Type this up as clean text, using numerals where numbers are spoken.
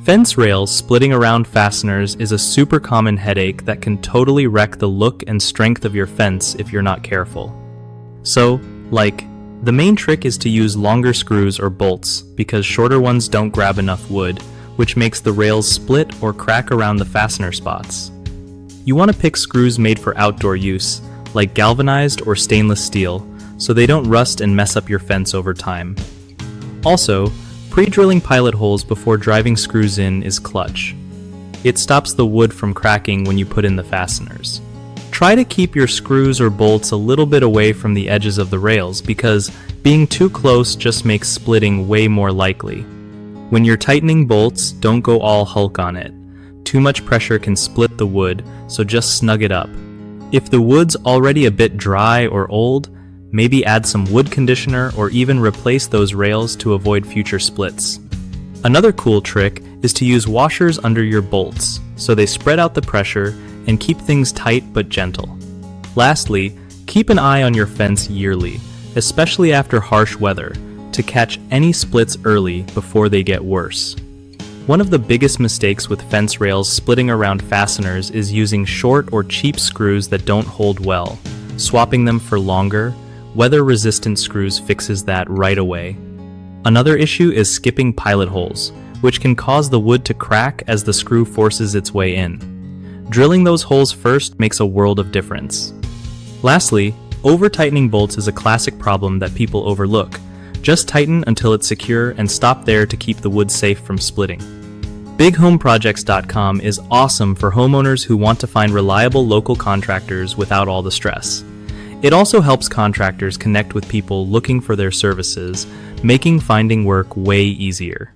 Fence rails splitting around fasteners is a super common headache that can totally wreck the look and strength of your fence if you're not careful. So, the main trick is to use longer screws or bolts because shorter ones don't grab enough wood, which makes the rails split or crack around the fastener spots. You want to pick screws made for outdoor use, like galvanized or stainless steel, so they don't rust and mess up your fence over time. Also, pre-drilling pilot holes before driving screws in is clutch. It stops the wood from cracking when you put in the fasteners. Try to keep your screws or bolts a little bit away from the edges of the rails because being too close just makes splitting way more likely. When you're tightening bolts, don't go all Hulk on it. Too much pressure can split the wood, so just snug it up. If the wood's already a bit dry or old, maybe add some wood conditioner or even replace those rails to avoid future splits. Another cool trick is to use washers under your bolts, so they spread out the pressure and keep things tight but gentle. Lastly, keep an eye on your fence yearly, especially after harsh weather, to catch any splits early before they get worse. One of the biggest mistakes with fence rails splitting around fasteners is using short or cheap screws that don't hold well. Swapping them for longer, weather-resistant screws fixes that right away. Another issue is skipping pilot holes, which can cause the wood to crack as the screw forces its way in. Drilling those holes first makes a world of difference. Lastly, over-tightening bolts is a classic problem that people overlook. Just tighten until it's secure and stop there to keep the wood safe from splitting. BigHomeProjects.com is awesome for homeowners who want to find reliable local contractors without all the stress. It also helps contractors connect with people looking for their services, making finding work way easier.